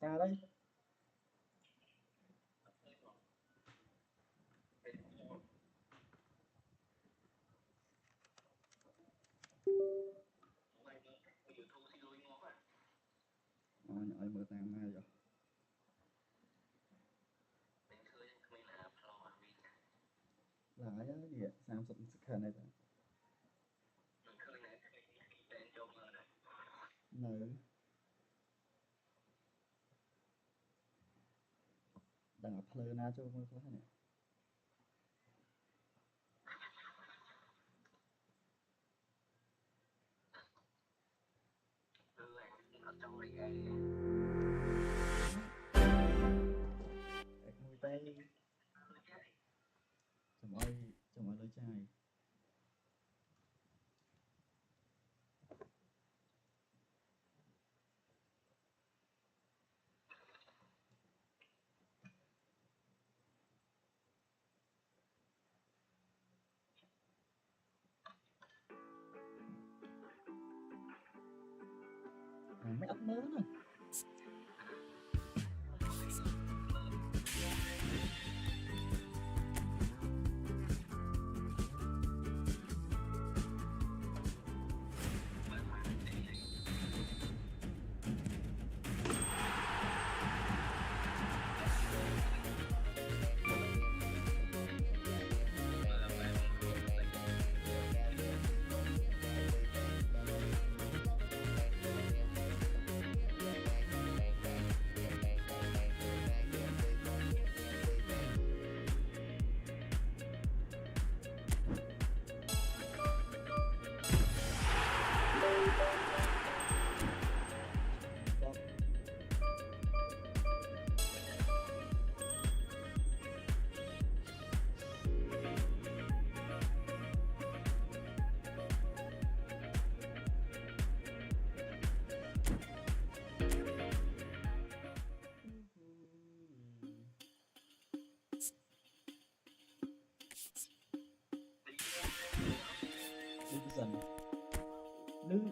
Ca đây. Nhỏ mở tam mai rồi. Lại á gì ạ? 30 second này. Nữ. Đang ở plơ na cho mơ plơ này. Mùi tay. Chồng ơi lưỡi chai. Mấy ốc mớ nè.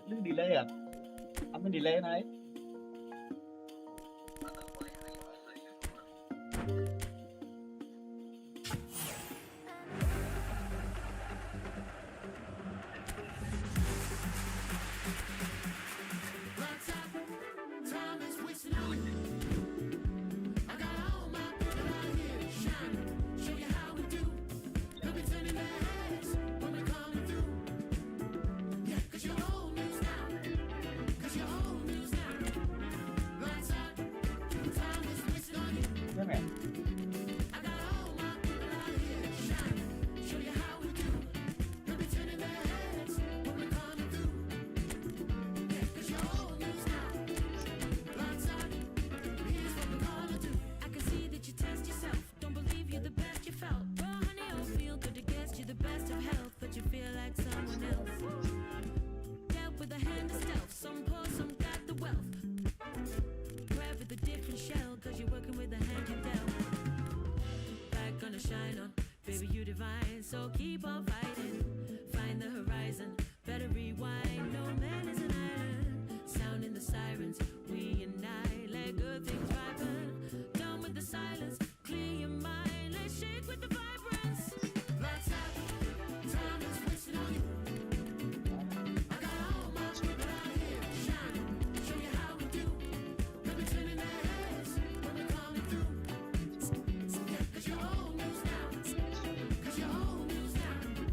Lưng delay à? Anh mới delay này. So keep on fighting, find the horizon, better rewind. No man is an island, sounding the sirens. We unite, let good things ripen. Done with the silence, clear your mind. Let's shake with the vibrance. Lights out, time is wasting on you. I got all my people out here shining, show you how we do. They'll be turning their heads when we're coming through. Yeah, 'cause you're old news now. 'Cause you're old news now.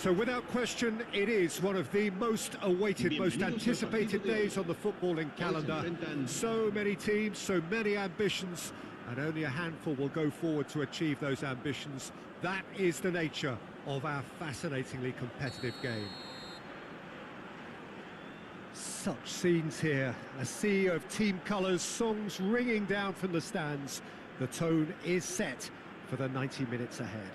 So without question, it is one of the most awaited, most anticipated days on the footballing calendar. So many teams, so many ambitions, and only a handful will go forward to achieve those ambitions. That is the nature of our fascinatingly competitive game. Such scenes here, a sea of team colours, songs ringing down from the stands. The tone is set for the 90 minutes ahead.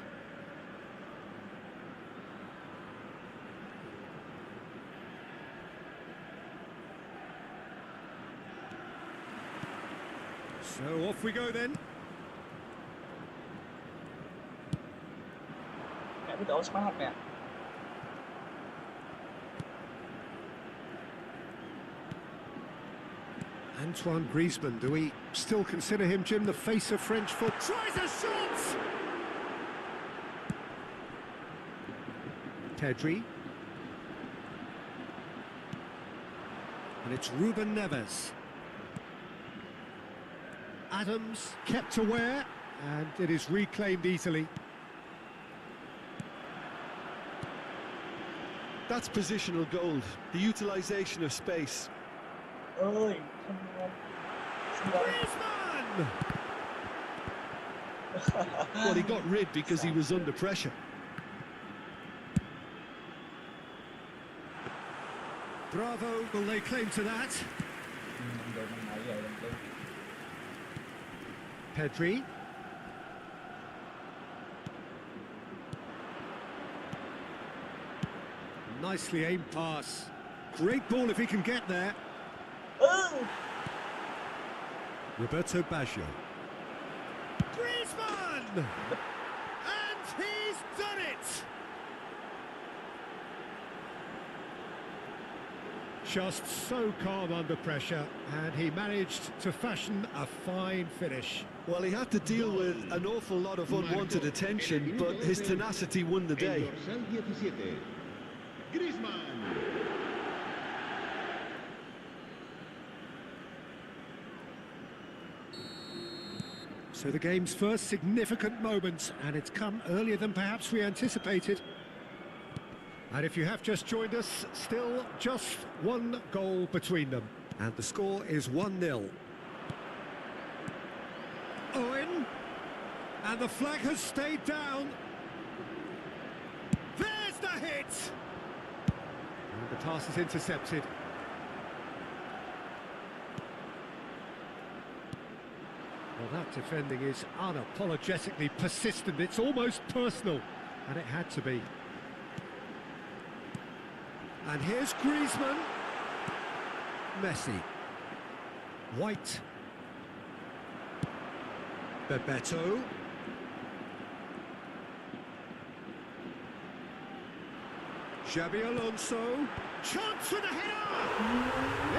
So off we go then. Mẹ biết đổ smart nè. Antoine Griezmann, do we still consider him, Jim, the face of French football? Tries a shot! Pedri. And it's Ruben Neves. Adams kept aware, and it is reclaimed easily. That's positional gold, the utilisation of space. Ơi, Griezmann! Well, he got rid because he was under pressure. Bravo, will they claim to that? Pedri. Nicely aimed pass. Great ball if he can get there. Roberto Baggio. Griezmann! And he's done it! Just so calm under pressure, and he managed to fashion a fine finish. Well, he had to deal with an awful lot of unwanted attention, but his tenacity won the day. So the game's first significant moment, and it's come earlier than perhaps we anticipated. And if you have just joined us, still just one goal between them. And the score is 1-0. Owen, and the flag has stayed down. There's the hit! And the pass is intercepted. Well, that defending is unapologetically persistent. It's almost personal, and it had to be. And here's Griezmann. Messi. White. Bebeto. Xabi Alonso. Chance for the header!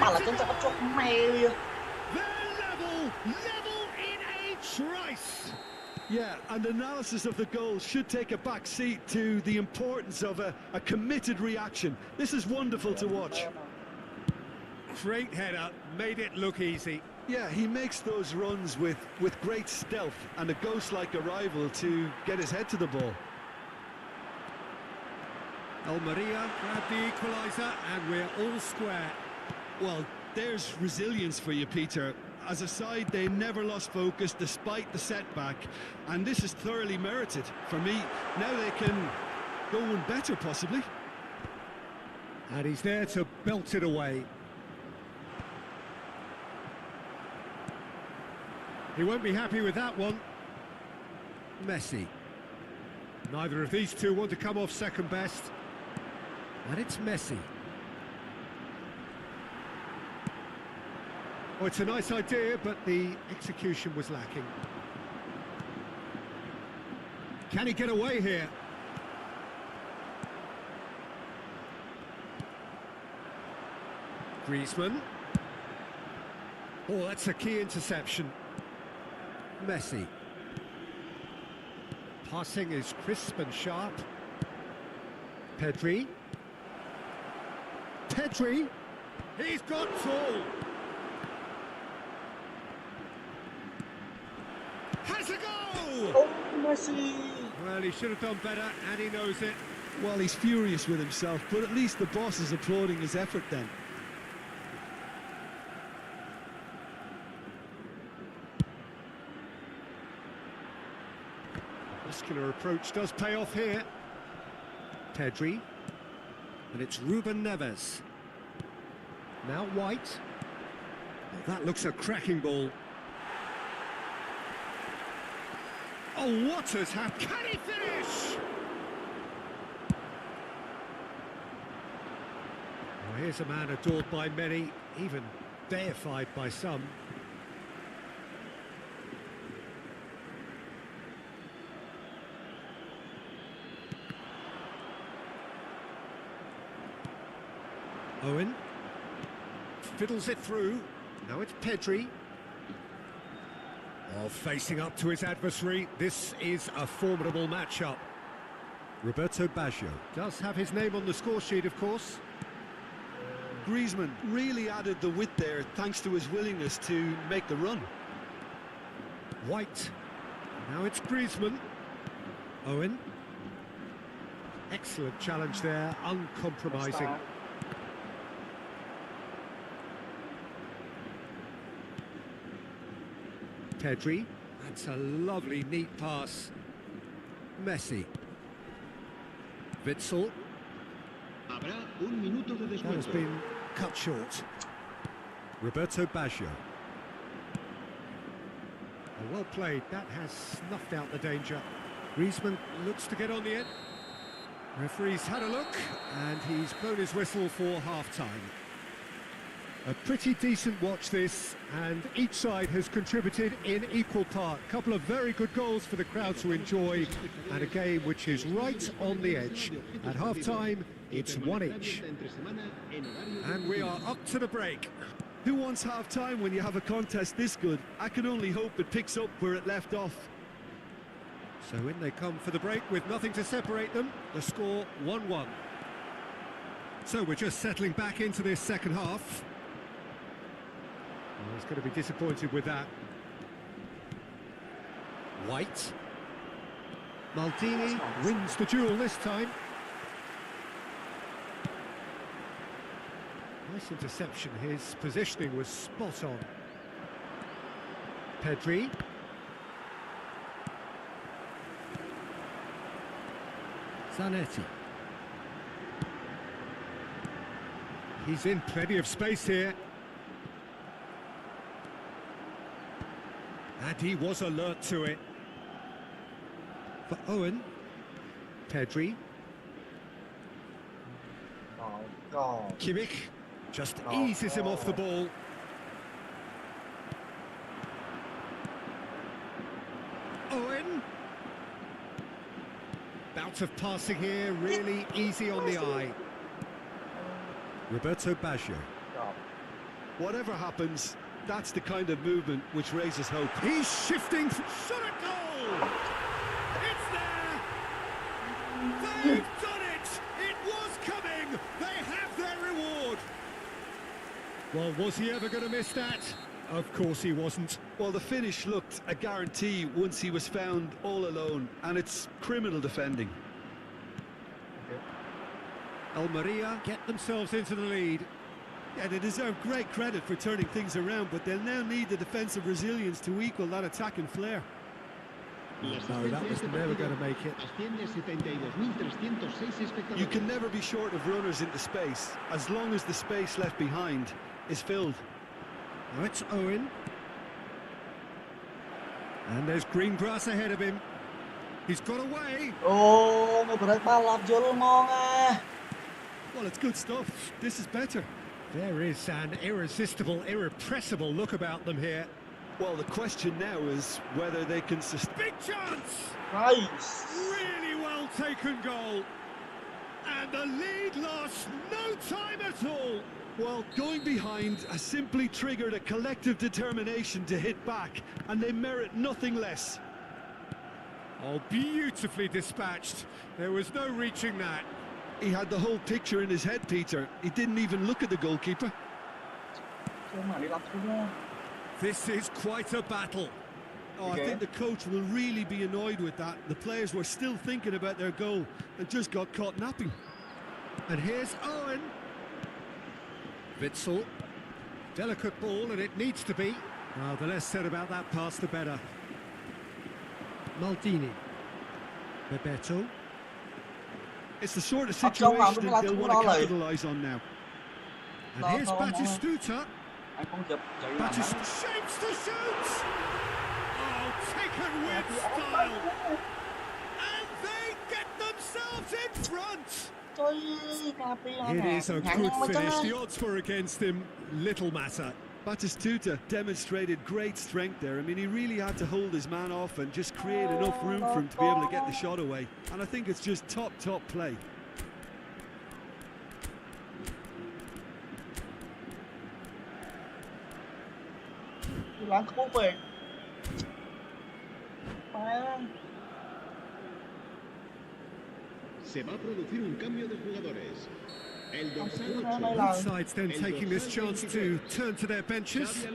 Mà là chân cho nó chốt mày liền. They're level in a trice. Yeah, and analysis of the goal should take a back seat to the importance of a committed reaction. This is wonderful to watch. Great header, made it look easy. Yeah, he makes those runs with great stealth and a ghost-like arrival to get his head to the ball. Almeria grabbed the equaliser, and we're all square. Well, there's resilience for you, Peter. As a side, they never lost focus despite the setback, and this is thoroughly merited. For me, now they can go one better, possibly. And he's there to belt it away. He won't be happy with that one. Messi. Neither of these two want to come off second best. And it's Messi. Oh, it's a nice idea, but the execution was lacking. Can he get away here? Griezmann. Oh, that's a key interception. Messi. Passing is crisp and sharp. Pedri. Pedri. He's got full. Has a goal! Oh, Messi. Well, he should have done better, and he knows it. Well, he's furious with himself, but at least the boss is applauding his effort then. Muscular approach does pay off here. Pedri. And it's Ruben Neves. Now White. Oh, that looks a cracking ball. Oh, what has happened? Can he finish? Well, here's a man adored by many, even deified by some. Owen fiddles it through. Now it's Pedri. Oh, facing up to his adversary. This is a formidable matchup. Roberto Baggio does have his name on the score sheet, of course. Griezmann really added the width there thanks to his willingness to make the run. White. Now it's Griezmann. Owen. Excellent challenge there, uncompromising. Pedri, that's a lovely, neat pass. Messi. Witsel. That has been cut short. Roberto Baggio. Oh, well played, that has snuffed out the danger. Griezmann looks to get on the end. Referee's had a look, and he's blown his whistle for half-time. A pretty decent watch this, and each side has contributed in equal part. A couple of very good goals for the crowd to enjoy, and a game which is right on the edge. At half-time, it's one each. And we are up to the break. Who wants half-time when you have a contest this good? I can only hope it picks up where it left off. So in they come for the break with nothing to separate them. The score 1-1. So we're just settling back into this second half. He's going to be disappointed with that. White. Maldini wins the duel this time. Nice interception. His positioning was spot on. Pedri. Zanetti. He's in plenty of space here. And he was alert to it. For Owen. Pedri. Oh, God. Kimmich just eases him off the ball. Owen. Bout of passing here, really easy on the eye. Roberto Baggio. Whatever happens, that's the kind of movement which raises hope. He's shifting. Shot at goal! It's there! They've done it! It was coming! They have their reward! Well, was he ever going to miss that? Of course he wasn't. Well, the finish looked a guarantee once he was found all alone, and it's criminal defending. Almeria get themselves into the lead. Yeah, they deserve great credit for turning things around, but they'll now need the defensive resilience to equal that attacking flair. No, that was never going to make it. You can never be short of runners into space, as long as the space left behind is filled. Now it's Owen. And there's green grass ahead of him. He's got away. Ồ, người ta ba lọc vô luôn ngon à. Well, it's good stuff. This is better. There is an irresistible, irrepressible look about them here. Well, the question now is whether they can sustain. Big chance! Nice. Really well taken goal. And the lead lost no time at all. Well, going behind has simply triggered a collective determination to hit back, and they merit nothing less. Oh, beautifully dispatched. There was no reaching that. He had the whole picture in his head, Peter. He didn't even look at the goalkeeper. Chứ mà đi lọc xuống nha. This is quite a battle. Oh, I think the coach will really be annoyed with that. The players were still thinking about their goal and just got caught napping. And here's Owen. Witzel. Delicate ball, and it needs to be. Well, the less said about that pass, the better. Maldini. Bebeto. It's the sort of situation that they'll want to capitalise on now. And here's Batistuta. Anh không kịp chạy làm Batistuta shapes to shoot. Oh, taken with style. And they get themselves in front. It is a good finish. The odds were against him. Little matter. Batistuta demonstrated great strength there. I mean, he really had to hold his man off and just create enough room for him to be able to get the shot away. And I think it's just top play. Lãng không về. Se va a producir un cambio de jugadores. El dorsal Both sides then taking this chance to turn to their benches.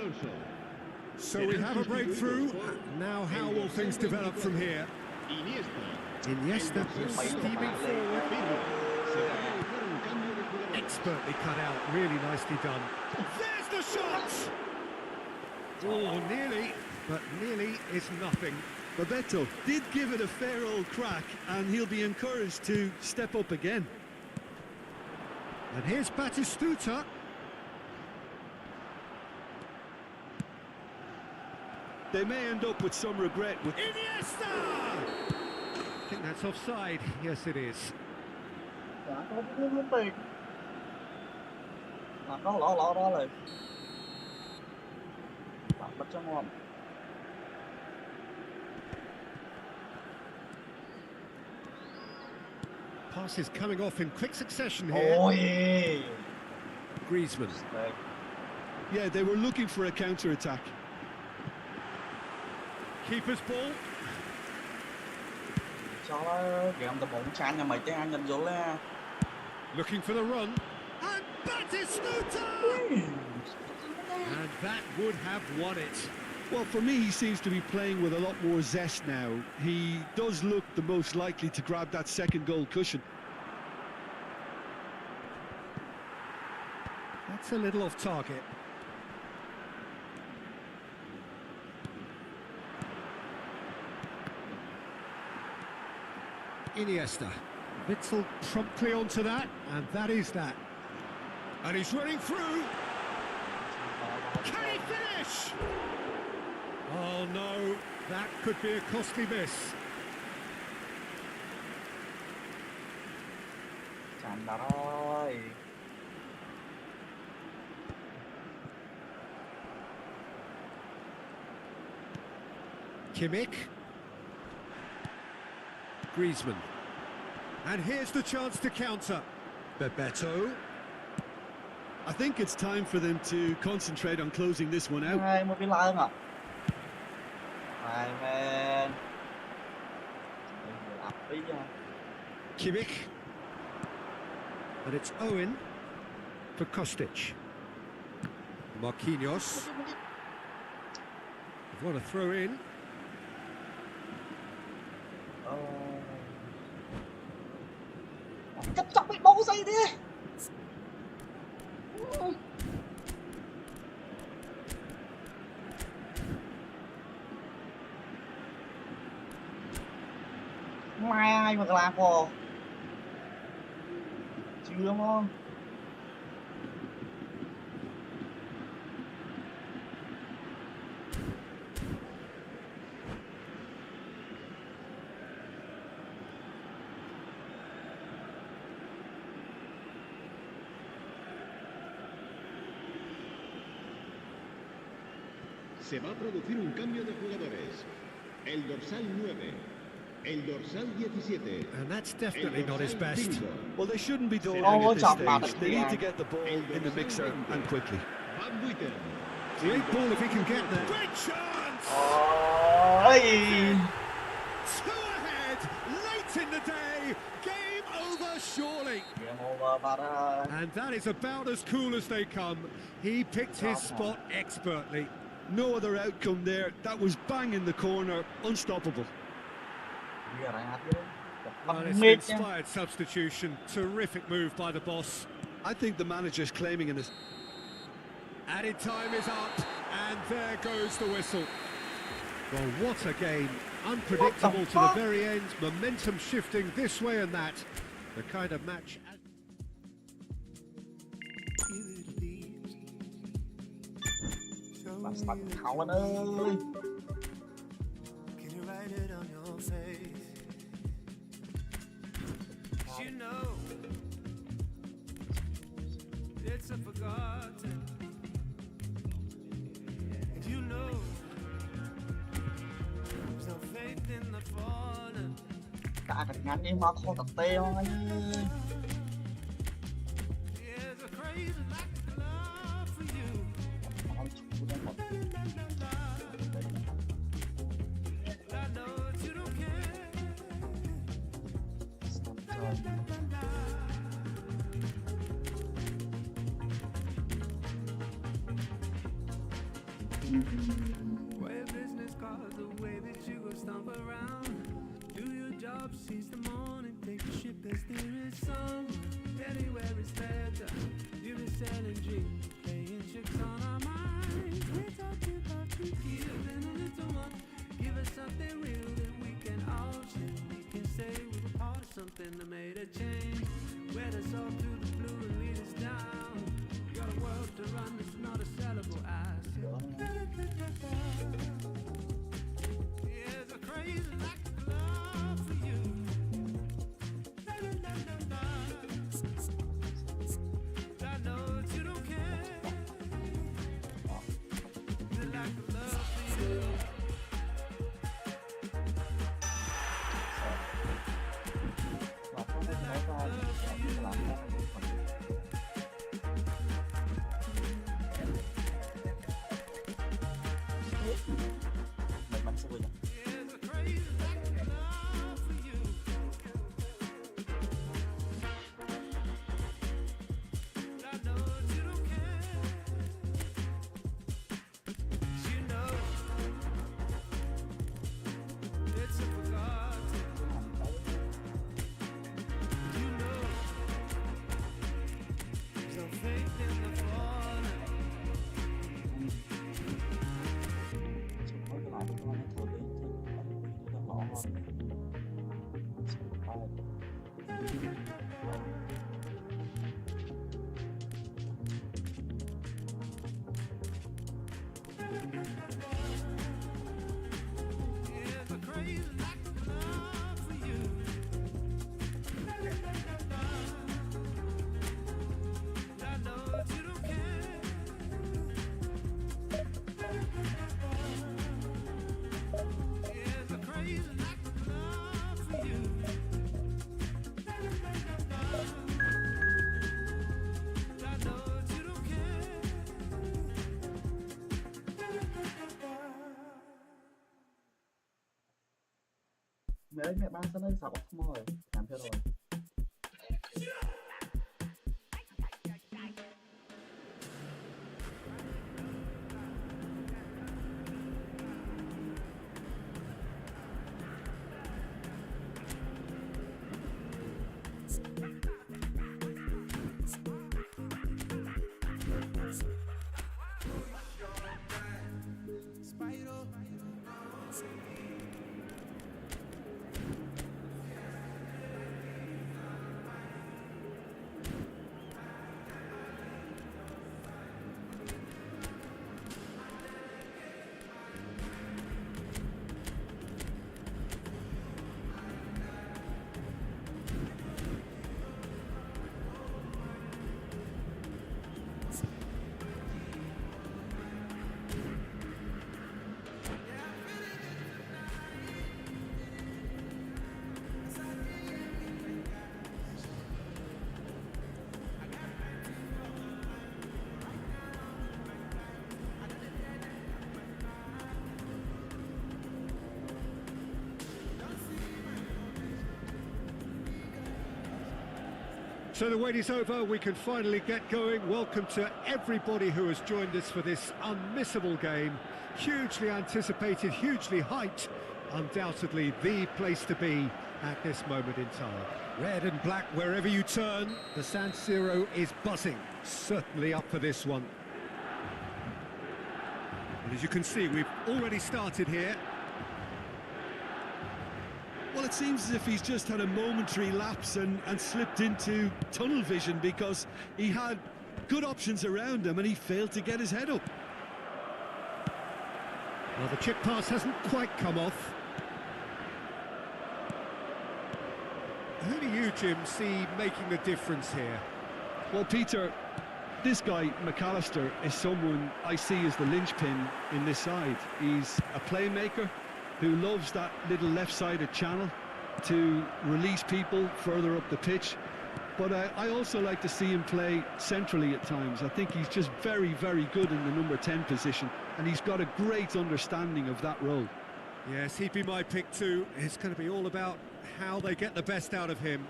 So we have a breakthrough. Now how will things develop from here? Iniesta steaming forward. Expertly cut out, really nicely done. There's the shot! Oh, nearly, but nearly is nothing. Bebeto did give it a fair old crack, and he'll be encouraged to step up again. And here's Batistuta. They may end up with some regret with Iniesta! I think that's offside. Yes, it is. Có lỗ đó rồi. Bắt cho ngon. Passes coming off in quick succession here. Ôi. Griezmann. Yeah, they were looking for a counter-attack. Keeper's ball. Cho nó game tập 4 chan nhà mày tới anh nhận vô là. Looking for the run. And Batistuta! And that would have won it. Well, for me, he seems to be playing with a lot more zest now. He does look the most likely to grab that second goal cushion. That's a little off target. Iniesta. Witzel promptly onto that, and that is that. And he's running through. Can he finish? Oh no, that could be a costly miss. Chán đó rồi. Kimmich. Griezmann. And here's the chance to counter. Bebeto. I think it's time for them to concentrate on closing this one out. Hai một cái lại không ạ? Hai men. Kimmich. And it's Owen for Kostic. Marquinhos. What a throw in. Chấp chọc bị bấu dây đi. Mai mà làm khổ. Chưa ngon. Se va a producir un cambio de jugadores. El dorsal 9. El dorsal 17. And that's definitely not his best. Well, they shouldn't be dawdling at this stage. They need to get the ball in the mixer and quickly. Van Buiten. Great ball if he can get there. Great chance! Ôi. Two ahead, late in the day. Game over surely. Game over, but And that is about as cool as they come. He picked his spot expertly. No other outcome there. That was bang in the corner, unstoppable. Well, it's an inspired substitution. Terrific move by the boss. I think the manager's claiming in this. Added time is up, and there goes the whistle. Well, what a game. Unpredictable to the very end. Momentum shifting this way and that. The kind of match... Hậu anh ơi. Can you write it on your face? You know it's a forgotten. You know there's no faith in the fallen. Cả thật ngắn đi mà không tập tê anh. There's a crazy lack of love for you. I know that you don't care. Way of business cards, the way that you go stomp around. Do your job, seize the morning, take the ship as there is some. Anywhere is better. You've been selling dreams, playing tricks on our minds. We're talking about you giving a little more. Give us something real that we can all share. We can say we were part of something that made a change. Wed us all through the blue and lead us down. Got a world to run, it's not a sellable asset. There's a crazy lack of love for you. I know that you don't care. The lack of love for you. There's a crazy lack of love for you. I know that you don't care. You know it's a forgotten. You know there's no faith in the fallen. There's a crazy lack of love for you. I know that you don't care. There's a crazy lack of love for you. I know that you don't care. Mẹ ba sao đây sao bóc mồi làm theo rồi. So the wait is over, we can finally get going. Welcome to everybody who has joined us for this unmissable game. Hugely anticipated, hugely hyped. Undoubtedly the place to be at this moment in time. Red and black wherever you turn. The San Siro is buzzing. Certainly up for this one. And as you can see, we've already started here. Well, it seems as if he's just had a momentary lapse and slipped into tunnel vision, because he had good options around him and he failed to get his head up. Well, the chip pass hasn't quite come off. Who do you, Jim, see making the difference here? Well, Peter, this guy, McAllister, is someone I see as the linchpin in this side. He's a playmaker who loves that little left-sided channel to release people further up the pitch. But I also like to see him play centrally at times. I think he's just very, very good in the number 10 position, and he's got a great understanding of that role. Yes, he'd be my pick too. It's going to be all about how they get the best out of him.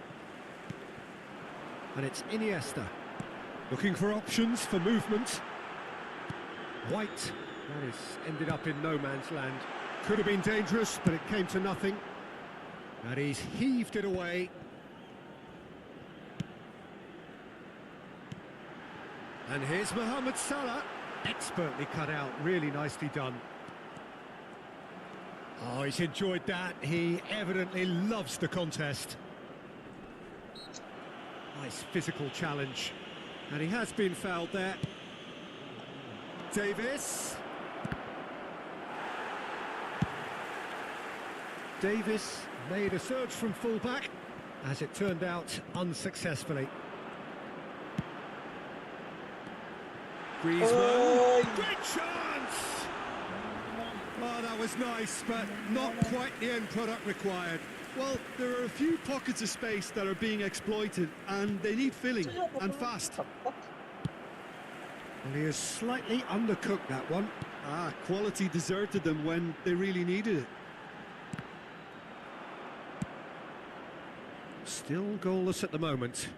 And it's Iniesta. Looking for options for movement. White. That is ended up in no man's land. Could have been dangerous, but it came to nothing. And he's heaved it away. And here's Mohamed Salah. Expertly cut out, really nicely done. Oh, he's enjoyed that. He evidently loves the contest. Nice physical challenge. And he has been fouled there. Davis. Davis made a surge from fullback, as it turned out unsuccessfully. Griezmann. Great chance! Oh, that was nice, but not quite the end product required. Well, there are a few pockets of space that are being exploited, and they need filling, and fast. Well, he has slightly undercooked that one. Quality deserted them when they really needed it. Still goalless at the moment.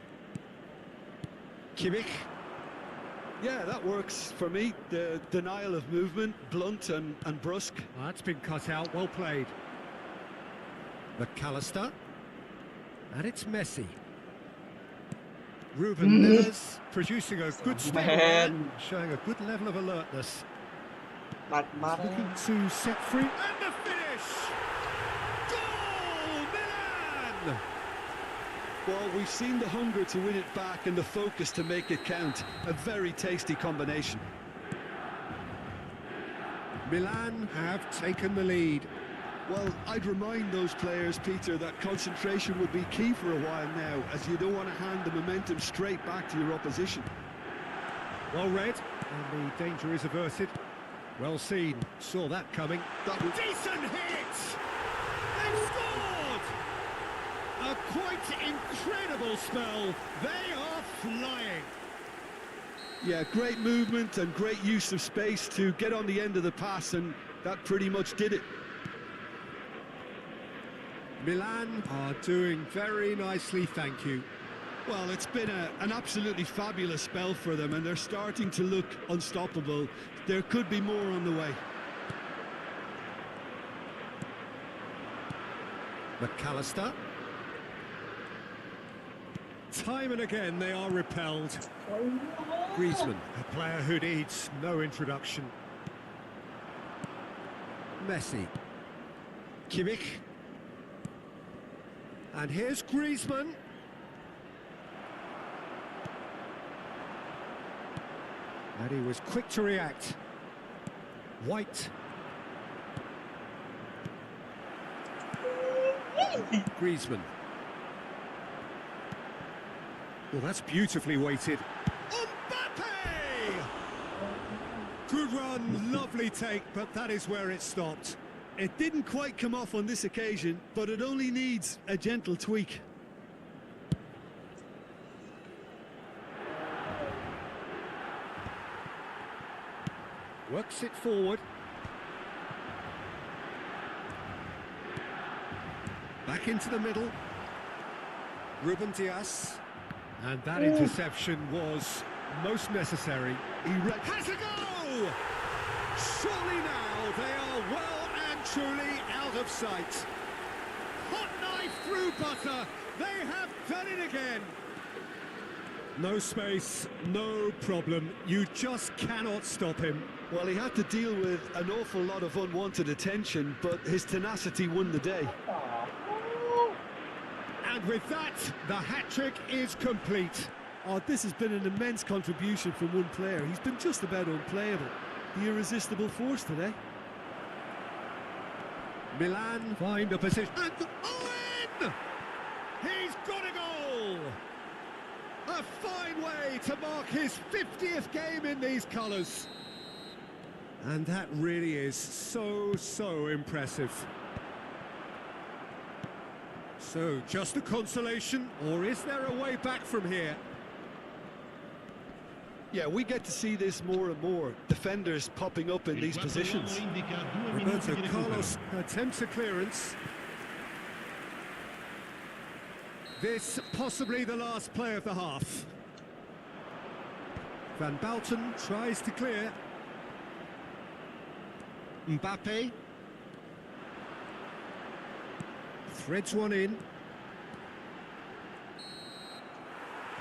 Kimmich. Yeah, that works for me. The denial of movement, blunt and brusque. Well, that's been cut out, well played. McAllister. And it's Messi. Ruben Neves producing a good start, showing a good level of alertness. Looking to set free. And the finish! Goal! Milan! Well, we've seen the hunger to win it back and the focus to make it count. A very tasty combination. Milan have taken the lead. Well, I'd remind those players, Peter, that concentration would be key for a while now, as you don't want to hand the momentum straight back to your opposition. Well read, and the danger is averted. Well seen, saw that coming. That was decent hit! They've scored! A quite incredible spell. They are flying. Yeah, great movement and great use of space to get on the end of the pass, and that pretty much did it. Milan are doing very nicely, thank you. Well, it's been an absolutely fabulous spell for them, and they're starting to look unstoppable. There could be more on the way. McAllister. Time and again they are repelled. Griezmann, a player who needs no introduction. Messi. Kimmich. And here's Griezmann. And he was quick to react. White. Griezmann. Well, that's beautifully weighted. Mbappe! Good run, lovely take, but that is where it stopped. It didn't quite come off on this occasion, but it only needs a gentle tweak. Works it forward. Back into the middle. Ruben Dias. And that interception was most necessary. He Has a go! Surely now they are well and truly out of sight. Hot knife through butter. They have done it again. No space, no problem. You just cannot stop him. Well, he had to deal with an awful lot of unwanted attention, but his tenacity won the day. And with that, the hat-trick is complete. Oh, this has been an immense contribution from one player. He's been just about unplayable. The irresistible force today. Milan find a position. And Owen! He's got a goal! A fine way to mark his 50th game in these colours. And that really is so impressive. So, just a consolation, or is there a way back from here? Yeah, we get to see this more and more. Defenders popping up in these positions. Roberto Carlos attempts a clearance. This possibly the last play of the half. Van Bouten tries to clear. Mbappe threads one in.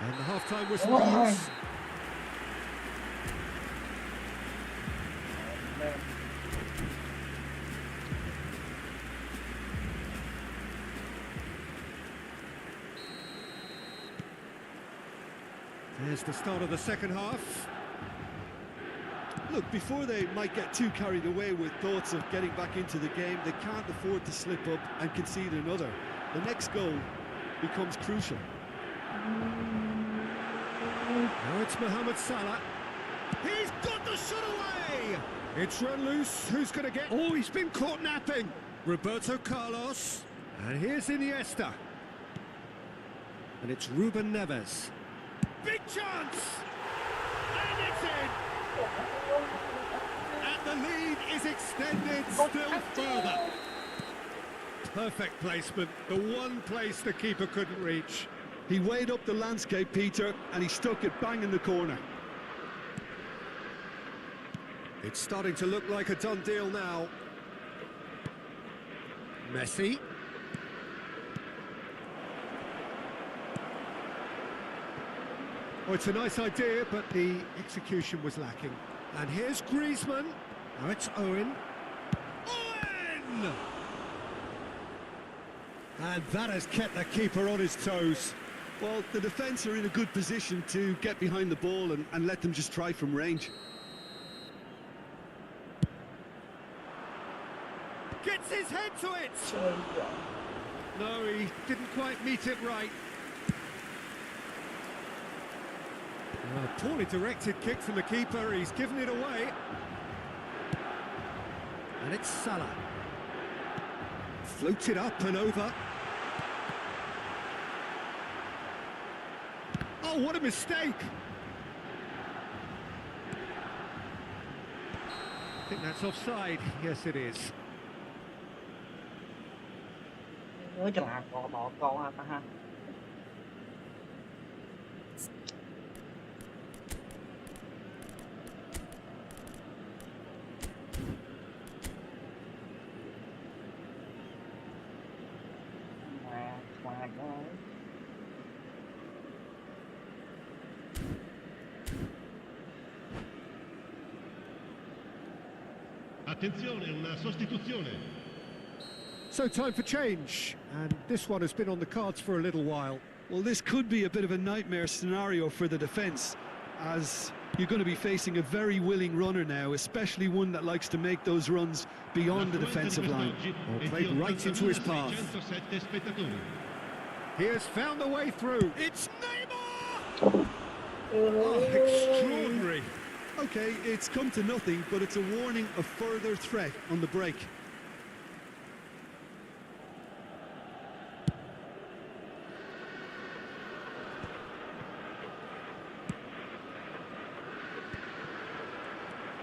And the half-time whistle goes. There's the start of the second half. Look, before they might get too carried away with thoughts of getting back into the game, they can't afford to slip up and concede another. The next goal becomes crucial. Now it's Mohamed Salah. He's got the shot away! It's run loose. Who's going to get... Oh, he's been caught napping. Roberto Carlos. And here's Iniesta. And it's Ruben Neves. Big chance! And it's in! And the lead is extended still further. Perfect placement. The one place the keeper couldn't reach. He weighed up the landscape, Peter, and he stuck it bang in the corner. It's starting to look like a done deal now. Messi. Oh, it's a nice idea, but the execution was lacking. And here's Griezmann. Now it's Owen. Owen! And that has kept the keeper on his toes. Well, the defence are in a good position to get behind the ball and let them just try from range. Gets his head to it! No, he didn't quite meet it right. A poorly directed kick from the keeper, he's given it away. And it's Salah. Floated up and over. Oh, what a mistake! I think that's offside. Yes, it is. Attenzione, una sostituzione. So time for change, and this one has been on the cards for a little while. Well, this could be a bit of a nightmare scenario for the defence, as you're going to be facing a very willing runner now, especially one that likes to make those runs beyond the defensive line. Well, played right into his path. He has found a way through. It's Neymar! Oh, extraordinary. Okay, it's come to nothing, but it's a warning of further threat on the break.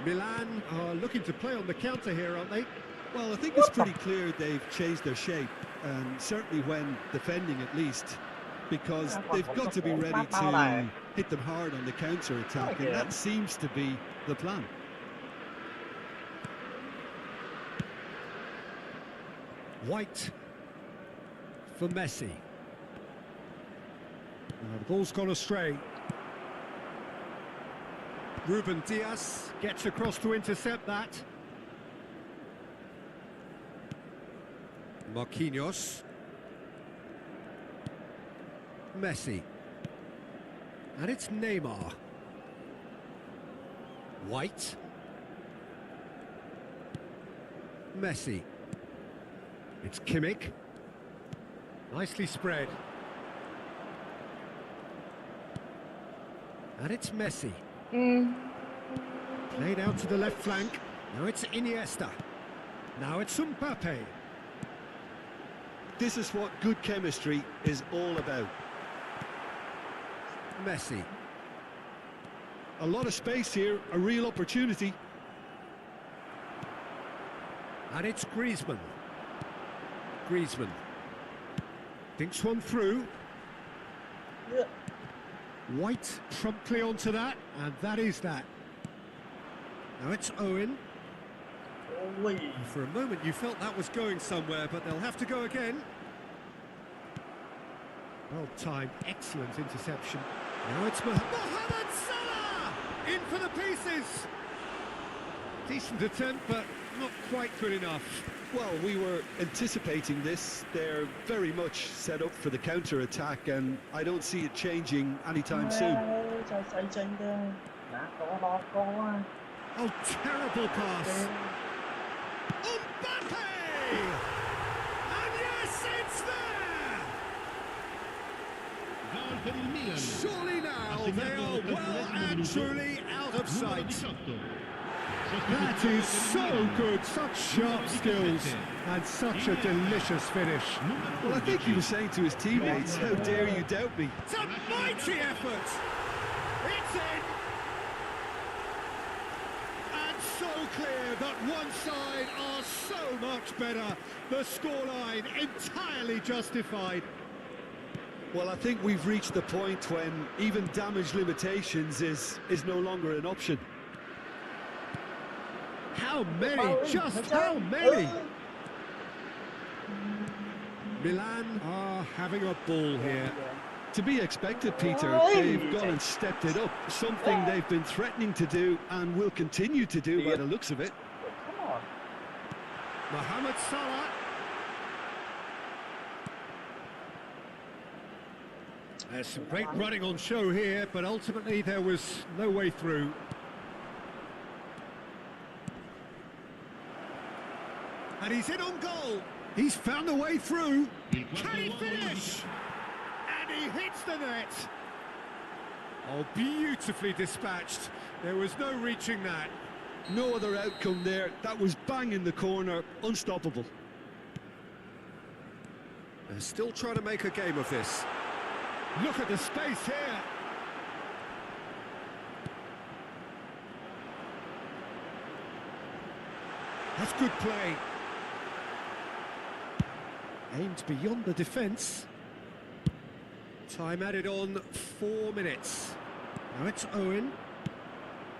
Milan are looking to play on the counter here, aren't they? Well, I think it's pretty clear they've changed their shape, and certainly when defending at least, because they've got to be ready to hit them hard on the counter-attack, and that seems to be the plan. White for Messi. Now the ball's gone astray. Ruben Diaz gets across to intercept that. Marquinhos. Messi. And it's Neymar. White. Messi. It's Kimmich. Nicely spread. And it's Messi. Played out to the left flank. Now it's Iniesta. Now it's Mbappe. This is what good chemistry is all about. Messi. A lot of space here, a real opportunity. And it's Griezmann. Griezmann. Thinks one through. Yeah. White promptly onto that, and that is that. Now it's Owen. Ôi. For a moment you felt that was going somewhere, but they'll have to go again. Well timed, excellent interception. Now it's Mohamed Salah! In for the pieces! Decent attempt, but not quite good enough. Well, we were anticipating this. They're very much set up for the counter-attack, and I don't see it changing anytime soon. Oh, terrible pass! Mbappe! And yes, it's there! Surely now they are well and truly out of sight. That is so good, such sharp skills and such a delicious finish. Well, I think he was saying to his teammates, how dare you doubt me? It's a mighty effort! It's in! And so clear that one side are so much better. The scoreline entirely justified. Well, I think we've reached the point when even damage limitations is no longer an option. How many? Just how many? Milan are having a ball here. To be expected, Peter. They've gone and stepped it up. Something they've been threatening to do and will continue to do by the looks of it. Come on. Mohamed Salah. There's some great running on show here, but ultimately there was no way through. And he's in on goal. He's found a way through. Can he finish? And he hits the net. Oh, beautifully dispatched. There was no reaching that. No other outcome there. That was bang in the corner. Unstoppable. They're still trying to make a game of this. Look at the space here. That's good play. Aimed beyond the defence. Time added on, 4 minutes. Now it's Owen.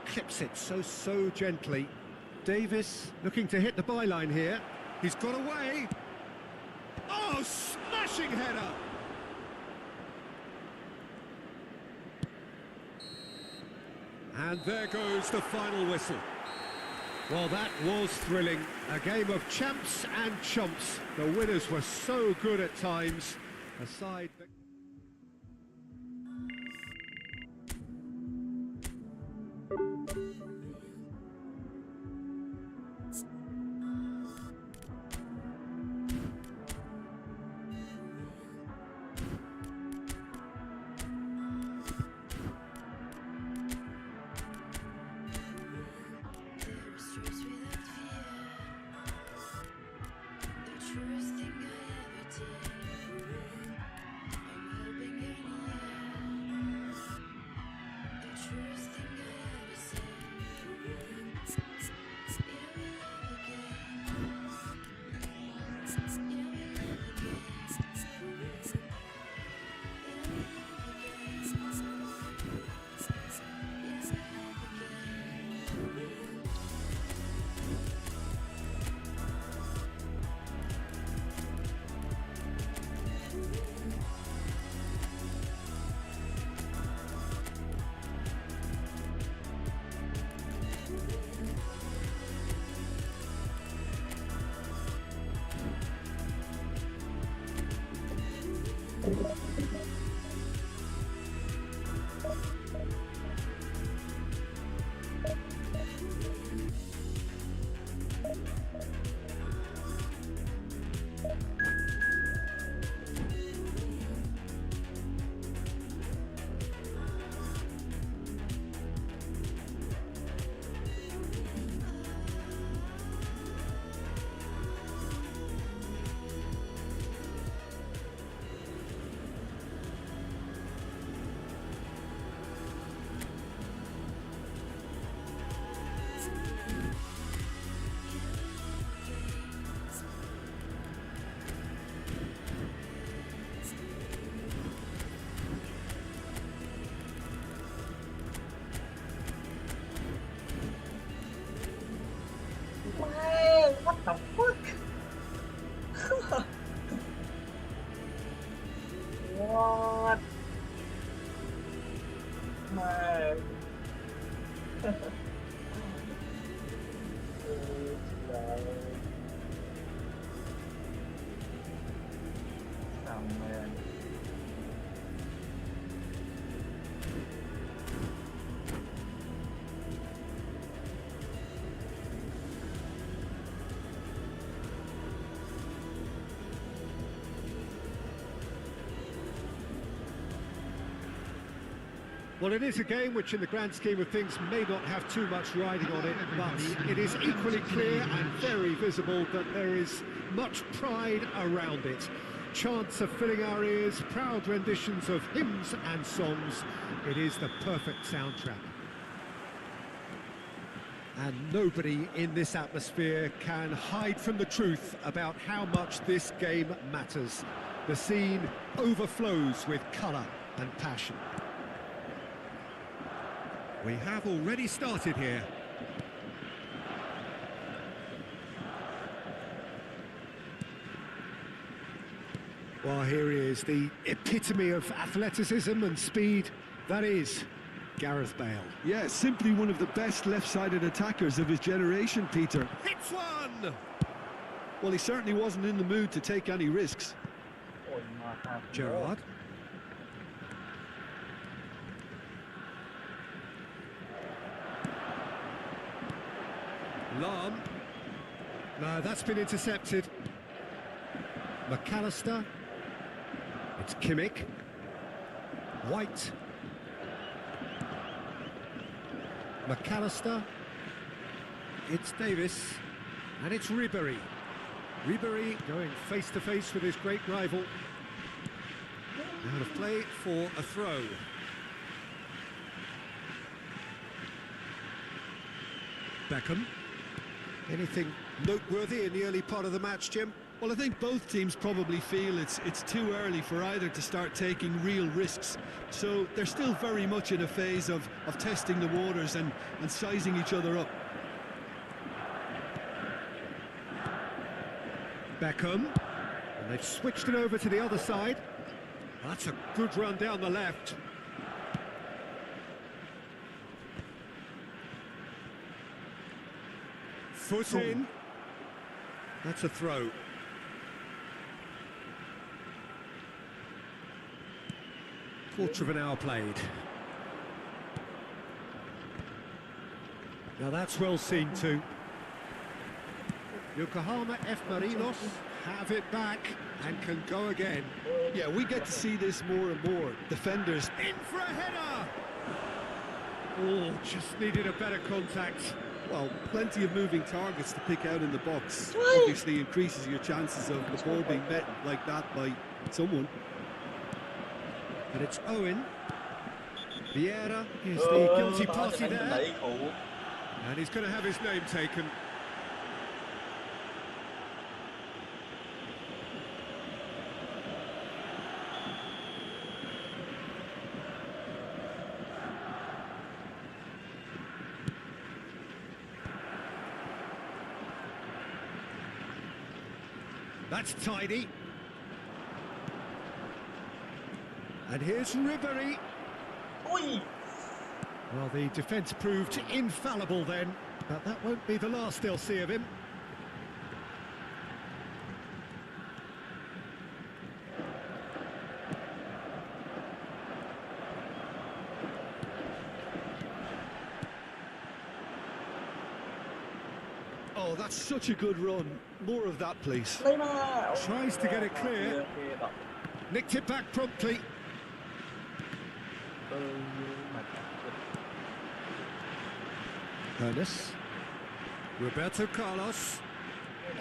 Clips it so gently. Davis looking to hit the byline here. He's got away. Oh, smashing header. And there goes the final whistle. Well, that was thrilling. A game of champs and chumps. The winners were so good at times. Aside... Man, what the fuck? What? Man. Thằng man. Well, it is a game which, in the grand scheme of things, may not have too much riding on it, but it is equally clear and very visible that there is much pride around it. Chants are filling our ears, proud renditions of hymns and songs. It is the perfect soundtrack. And nobody in this atmosphere can hide from the truth about how much this game matters. The scene overflows with colour and passion. We have already started here. Well, here he is, the epitome of athleticism and speed. That is Gareth Bale. Yeah, simply one of the best left-sided attackers of his generation, Peter. Hits one! Well, he certainly wasn't in the mood to take any risks. Gerrard. Lahm. No, that's been intercepted. McAllister. It's Kimmich. White. McAllister. It's Davis. And it's Ribéry. Ribéry going face-to-face with his great rival. Out of play for a throw. Beckham. Anything noteworthy in the early part of the match, Jim? Well, I think both teams probably feel it's too early for either to start taking real risks. So they're still very much in a phase of testing the waters and sizing each other up. Beckham. And they've switched it over to the other side. That's a good run down the left. Foot in. That's a throw. Quarter of an hour played. Now that's well seen too. Yokohama F. Marinos have it back and can go again. Yeah, we get to see this more and more. Defenders In for a header! Oh, just needed a better contact. well, plenty of moving targets to pick out in the box. Obviously increases your chances of the ball being met like that by someone. And it's Owen. Vieira is the guilty party there. And he's going to have his name taken. That's tidy. And here's Ribéry. Well, the defence proved infallible then, but that won't be the last they'll see of him. Oh, that's such a good run. More of that, please. Lấy mà. Tries to get it clear. Ok, đọc. Nicked it back promptly. Ernest. Roberto Carlos.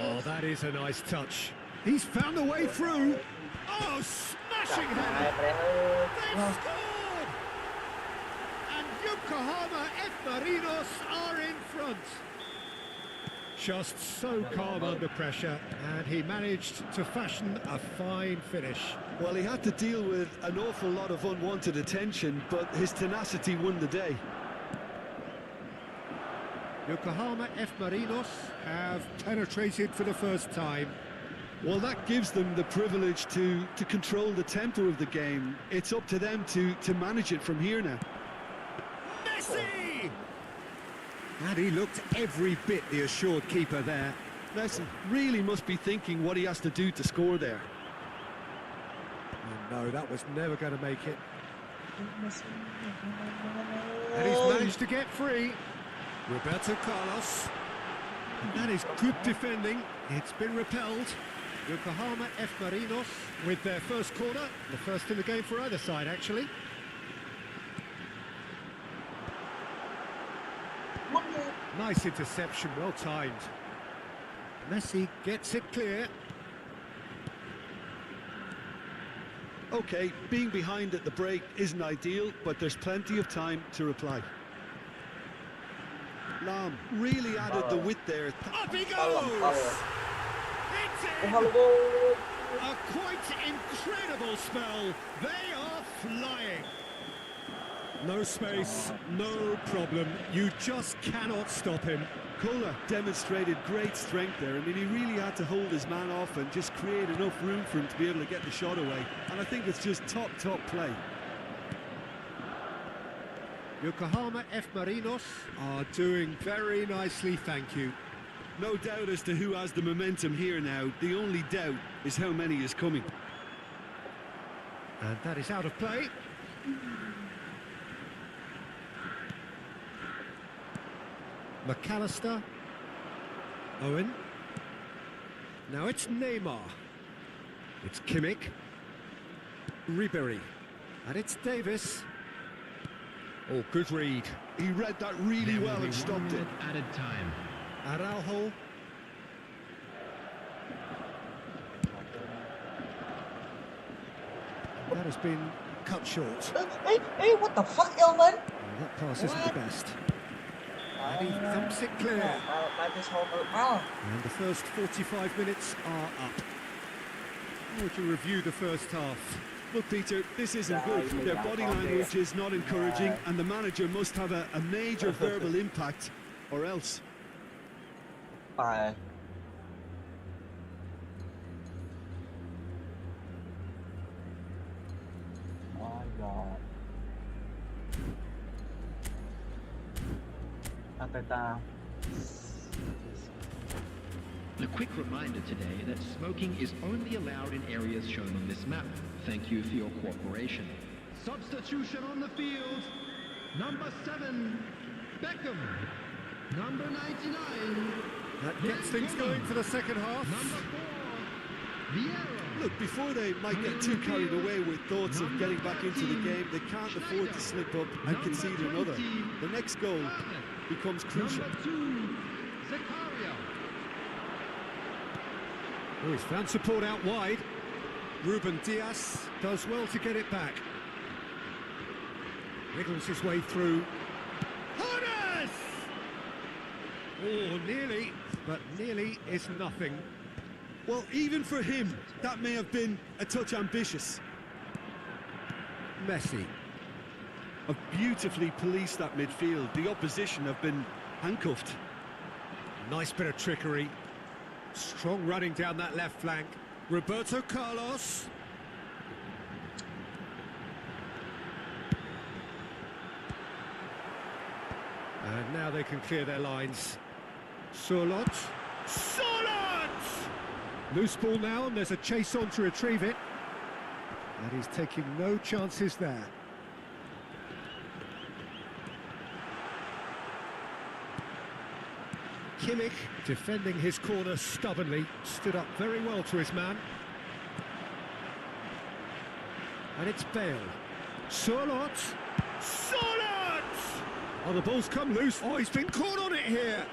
Oh, that is a nice touch. He's found a way through. Oh, smashing header. They've scored! And Yokohama F. Marinos are in front. Just so calm under pressure, and he managed to fashion a fine finish. Well, he had to deal with an awful lot of unwanted attention, but his tenacity won the day. Yokohama F. Marinos have penetrated for the first time. Well, that gives them the privilege to control the tempo of the game. It's up to them to manage it from here now. Messi! And he looked every bit the assured keeper there. Messi really must be thinking what he has to do to score there. Oh, no, that was never going to make it. And he's managed to get free. Roberto Carlos. And that is good defending. It's been repelled. Yokohama F. Marinos with their first corner. The first in the game for either side, actually. Nice interception, well timed. Messi gets it clear. Okay, being behind at the break isn't ideal, but there's plenty of time to reply. Lam really added the width there. Up he goes! It's in! A quite incredible spell. They are flying. No space, no problem. You just cannot stop him. Kohler demonstrated great strength there. I mean, he really had to hold his man off and just create enough room for him to be able to get the shot away. And I think it's just top play. Yokohama F. Marinos are doing very nicely, thank you. No doubt as to who has the momentum here now. The only doubt is how many is coming. And that is out of play. McAllister. Owen. Now it's Neymar. It's Kimmich. Ribery. And it's Davis. Oh, good read. He read that really well and stopped it. Added time. Araujo. That has been cut short. Hey, what the fuck, Elman? Oh, that pass isn't the best. And he thumps it clear. And the first 45 minutes are up. How would you review the first half? Look, Peter, this isn't good. Their body language is not encouraging, and the manager must have a major verbal impact, or else. Bye. My God. A quick reminder today that smoking is only allowed in areas shown on this map. Thank you for your cooperation. Substitution on the field. Number 7, Beckham. Number 99. That gets things going for the second half. Number 4, Vieira. Look, before they might get too carried away with thoughts of getting back into the game, they can't afford to slip up and concede another. The next goal becomes crucial. Number 2, Zakaria. Oh, he's found support out wide. Ruben Diaz does well to get it back. Wriggles his way through. Horace! Oh, nearly, but nearly is nothing. Well, even for him, that may have been a touch ambitious. Messi. Have beautifully policed that midfield. The opposition have been handcuffed. Nice bit of trickery. Strong running down that left flank. Roberto Carlos. And now they can clear their lines. Surlot. Surlot! Loose ball now, and there's a chase on to retrieve it. And he's taking no chances there. Kimmich defending his corner stubbornly, stood up very well to his man. And it's Bale. Surlot! Surlot! Oh, the ball's come loose. Oh, he's been caught on it here.